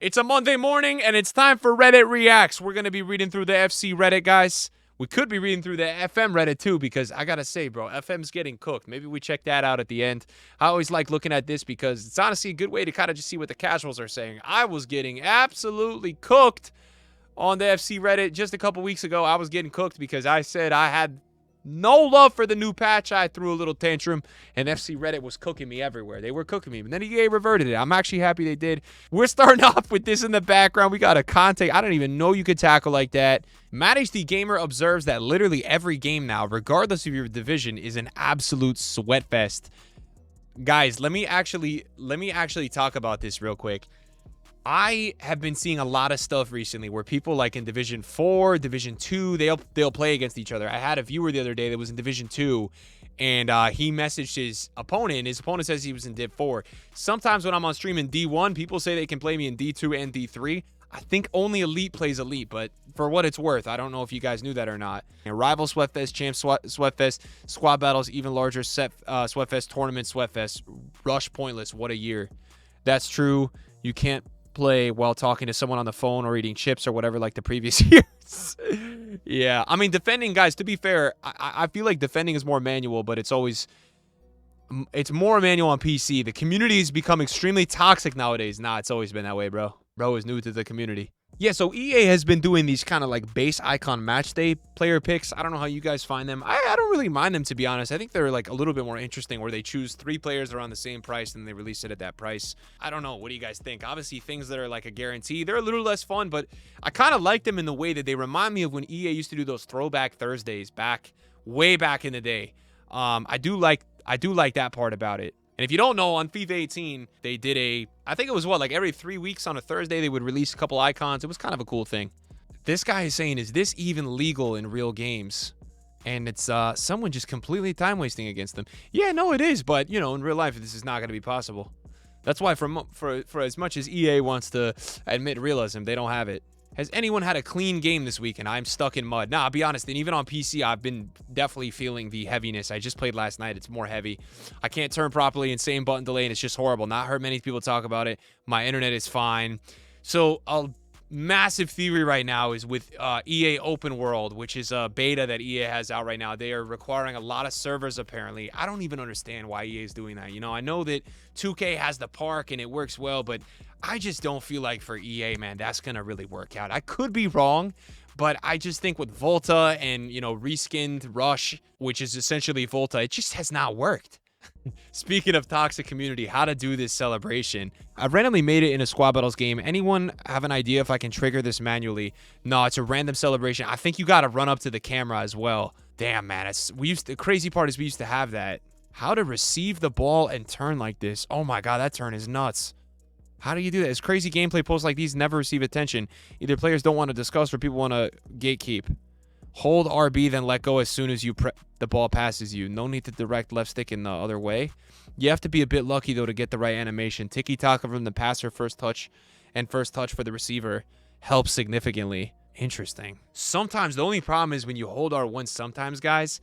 It's a Monday morning, and it's time for Reddit Reacts. We're going to be reading through the FC Reddit, guys. We could be reading through the FM Reddit, too, because I got to say, bro, FM's getting cooked. Maybe we check that out at the end. I always like looking at this because it's honestly a good way to kind of just see what the casuals are saying. I was getting absolutely cooked on the FC Reddit just a couple weeks ago. I was getting cooked because I said I had no love for the new patch. I threw a little tantrum, and FC Reddit was cooking me everywhere. They were cooking me, but then EA reverted it. I'm actually happy they did. We're starting off with this in the background. We got a Conte. I don't even know you could tackle like that. matchday Gamer observes that literally every game now, regardless of your division, is an absolute sweatfest. Guys, let me actually talk about this real quick. I have been seeing a lot of stuff recently where people like in Division 4, Division 2, they'll play against each other. I had a viewer the other day that was in Division 2, and he messaged his opponent. His opponent says he was in Div 4. Sometimes when I'm on stream in D1, people say they can play me in D2 and D3. I think only Elite plays Elite, but for what it's worth, I don't know if you guys knew that or not. And Rival Sweatfest, Champ Sweatfest, Squad Battles, even larger Sweatfest, Tournament Sweatfest, Rush Pointless. What a year. That's true. You can't play while talking to someone on the phone or eating chips or whatever like the previous years. Yeah, I mean, defending, guys, to be fair, I feel like defending is more manual, but it's more manual on PC. The community has become extremely toxic nowadays. Nah, it's always been that way, bro. Bro is new to the community. Yeah, so EA has been doing these kind of like base icon match day player picks. I don't know how you guys find them. I don't really mind them, to be honest. I think they're like a little bit more interesting where they choose 3 players around the same price and they release it at that price. I don't know. What do you guys think? Obviously, things that are like a guarantee, they're a little less fun, but I kind of like them in the way that they remind me of when EA used to do those throwback Thursdays way back in the day. I do like that part about it. And if you don't know, on FIFA 18, they did I think it was like every 3 weeks on a Thursday, they would release a couple icons. It was kind of a cool thing. This guy is saying, is this even legal in real games? And it's someone just completely time wasting against them. Yeah, no, it is. But, you know, in real life, this is not going to be possible. That's why for as much as EA wants to admit realism, they don't have it. Has anyone had a clean game this week and I'm stuck in mud? Nah, I'll be honest, and even on PC, I've been definitely feeling the heaviness. I just played last night. It's more heavy. I can't turn properly, insane button delay, and it's just horrible. Not heard many people talk about it. My internet is fine. So a massive theory right now is with EA Open World, which is a beta that EA has out right now. They are requiring a lot of servers, apparently. I don't even understand why EA is doing that. You know, I know that 2K has the park and it works well, but I just don't feel like for EA, man, that's going to really work out. I could be wrong, but I just think with Volta and, you know, reskinned Rush, which is essentially Volta, it just has not worked. Speaking of toxic community, how to do this celebration. I randomly made it in a Squad Battles game. Anyone have an idea if I can trigger this manually? No, it's a random celebration. I think you got to run up to the camera as well. Damn, man. The crazy part is we used to have that. How to receive the ball and turn like this. Oh my God, that turn is nuts. How do you do that? It's crazy gameplay posts like these never receive attention. Either players don't want to discuss or people want to gatekeep. Hold RB, then let go as soon as the ball passes you. No need to direct left stick in the other way. You have to be a bit lucky, though, to get the right animation. Tiki-taka from the passer, first touch for the receiver helps significantly. Interesting. Sometimes the only problem is when you hold R1 sometimes, guys,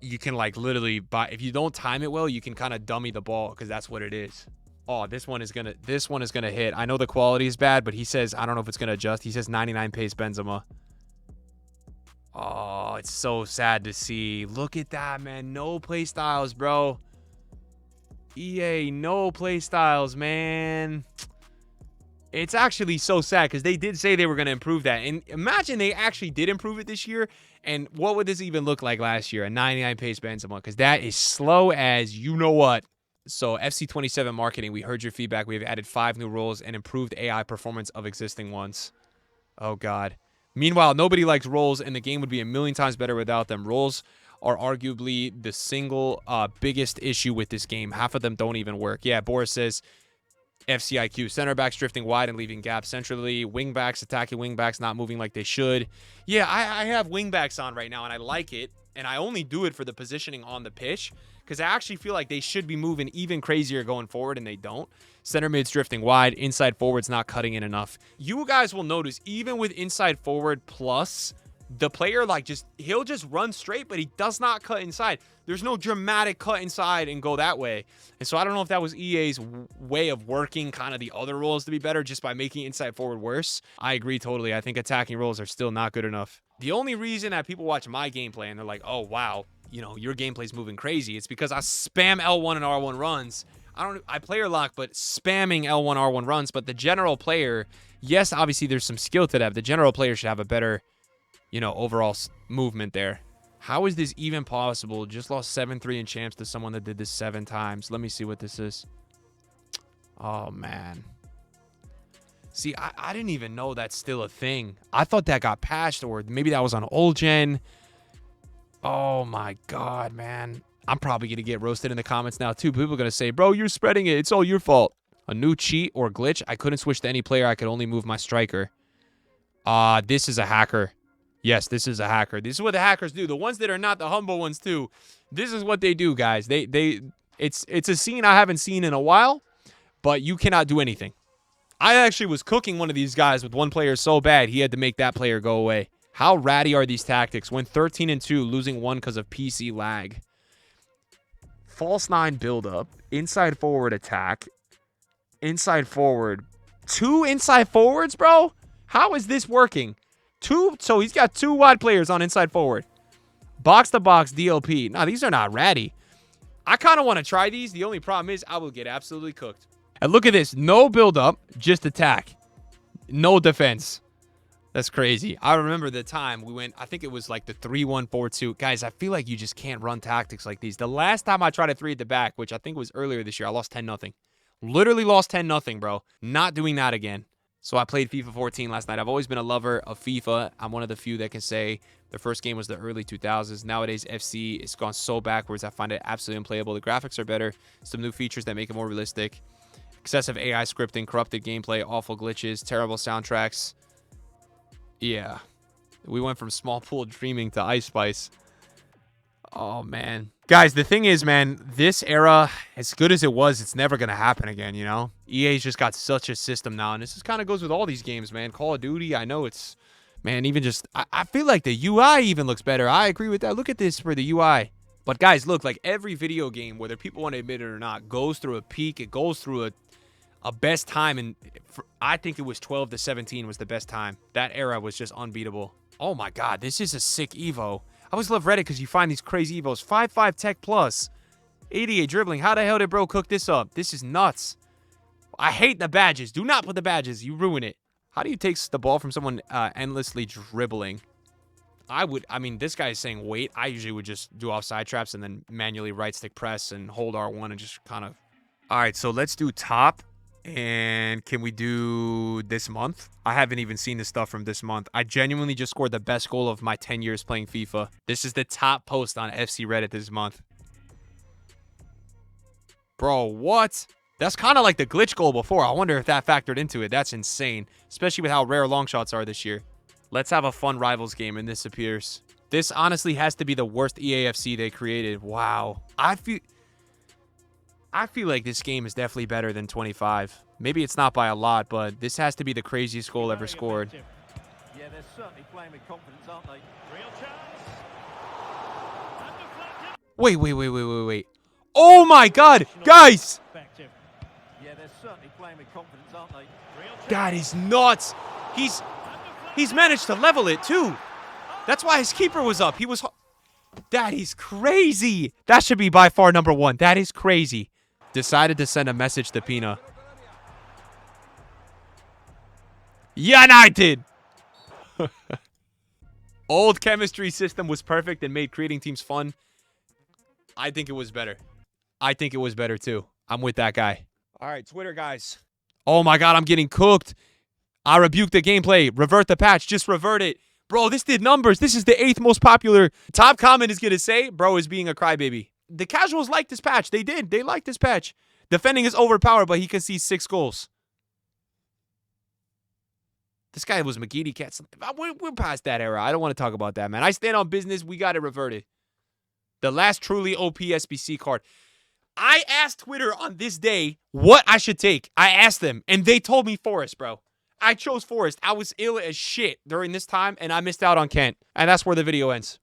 you can like literally, if you don't time it well, you can kind of dummy the ball because that's what it is. Oh, this one is gonna hit. I know the quality is bad, but he says, I don't know if it's gonna adjust. He says 99 pace Benzema. Oh, it's so sad to see. Look at that, man. No play styles, bro. EA, no play styles, man. It's actually so sad because they did say they were going to improve that. And imagine they actually did improve it this year. And what would this even look like last year? A 99 pace Benzema, because that is slow as you know what. So FC27 marketing, we heard your feedback. We have added 5 new roles and improved AI performance of existing ones. Oh, God. Meanwhile, nobody likes roles, and the game would be a million times better without them. Roles are arguably the single biggest issue with this game. Half of them don't even work. Yeah, Boris says FCIQ. Center backs drifting wide and leaving gaps centrally. Wing backs, attacking wing backs, not moving like they should. Yeah, I have wing backs on right now, and I like it. And I only do it for the positioning on the pitch because I actually feel like they should be moving even crazier going forward, and they don't. Center mid's drifting wide. Inside forward's not cutting in enough. You guys will notice, even with inside forward plus the player, like, he'll just run straight, but he does not cut inside. There's no dramatic cut inside and go that way. And so I don't know if that was EA's way of working kind of the other roles to be better just by making inside forward worse. I agree totally. I think attacking roles are still not good enough. The only reason that people watch my gameplay and they're like, oh, wow, you know, your gameplay's moving crazy, it's because I spam L1 and R1 runs. I player lock, but spamming L1, R1 runs. But the general player, yes, obviously there's some skill to that. The general player should have a better, you know, overall movement there. How is this even possible? Just lost 7-3 in champs to someone that did this 7 times. Let me see what this is. Oh, man. See, I didn't even know that's still a thing. I thought that got patched, or maybe that was on old gen. Oh, my God, man. I'm probably going to get roasted in the comments now, too. People are going to say, bro, you're spreading it. It's all your fault. A new cheat or glitch. I couldn't switch to any player. I could only move my striker. This is a hacker. Yes, this is a hacker. This is what the hackers do. The ones that are not the humble ones, too. This is what they do, guys. It's a scene I haven't seen in a while, but you cannot do anything. I actually was cooking one of these guys with one player so bad, he had to make that player go away. How ratty are these tactics? Went 13-2, losing 1 because of PC lag. False 9 build-up. Inside forward attack. Inside forward. 2 inside forwards, bro? How is this working? 2, so he's got 2 wide players on inside forward. Box-to-box DLP. Nah, these are not ratty. I kind of want to try these. The only problem is I will get absolutely cooked. And look at this. No build-up, just attack. No defense. That's crazy. I remember the time we went, I think it was like the 3-1-4-2. Guys, I feel like you just can't run tactics like these. The last time I tried a 3 at the back, which I think was earlier this year, I lost 10-0. Literally lost 10-0, bro. Not doing that again. So I played FIFA 14 last night. I've always been a lover of FIFA. I'm one of the few that can say the first game was the early 2000s. Nowadays, FC, it's gone so backwards. I find it absolutely unplayable. The graphics are better. Some new features that make it more realistic. Excessive AI scripting, corrupted gameplay, awful glitches, terrible soundtracks. Yeah. We went from small pool dreaming to Ice Spice. Oh, man. Guys, the thing is, man, this era, as good as it was, it's never going to happen again, you know? EA's just got such a system now, and this just kind of goes with all these games, man. Call of Duty, I know it's, man, even just, I feel like the UI even looks better. I agree with that. Look at this for the UI. But, guys, look, like every video game, whether people want to admit it or not, goes through a peak. It goes through a best time, and I think it was 12 to 17 was the best time. That era was just unbeatable. Oh, my God, this is a sick Evo. I always love Reddit because you find these crazy Evos. 5.5 Tech Plus. 88 dribbling. How the hell did bro cook this up? This is nuts. I hate the badges. Do not put the badges. You ruin it. How do you take the ball from someone endlessly dribbling? I mean, this guy is saying wait. I usually would just do offside traps and then manually right stick press and hold R1 and just kind of. All right, so let's do top. And can we do this month? I haven't even seen this stuff from this month. I genuinely just scored the best goal of my 10 years playing FIFA. This is the top post on FC Reddit this month. Bro, what? That's kind of like the glitch goal before. I wonder if that factored into it. That's insane. Especially with how rare long shots are this year. Let's have a fun Rivals game and this appears. This honestly has to be the worst EAFC they created. Wow. I feel like this game is definitely better than 25. Maybe it's not by a lot, but this has to be the craziest goal ever scored. Yeah, they're certainly playing with confidence, aren't they? Real chance. Wait. Oh my God, guys! Yeah, they're certainly playing with confidence, aren't they? That is nuts. He's managed to level it too. That's why his keeper was up. That is crazy. That should be by far number 1. That is crazy. Decided to send a message to Pina. United! Old chemistry system was perfect and made creating teams fun. I think it was better. I think it was better too. I'm with that guy. All right, Twitter guys. Oh my God, I'm getting cooked. I rebuked the gameplay. Revert the patch. Just revert it. Bro, this did numbers. This is the 8th most popular. Top comment is going to say, bro is being a crybaby. The casuals like this patch. They did. They like this patch. Defending is overpowered, but he can see 6 goals. This guy was McGeady Cats. We're past that era. I don't want to talk about that, man. I stand on business. We got it reverted. The last truly OP SBC card. I asked Twitter on this day what I should take. I asked them, and they told me Forest, bro. I chose Forest. I was ill as shit during this time, and I missed out on Kent. And that's where the video ends.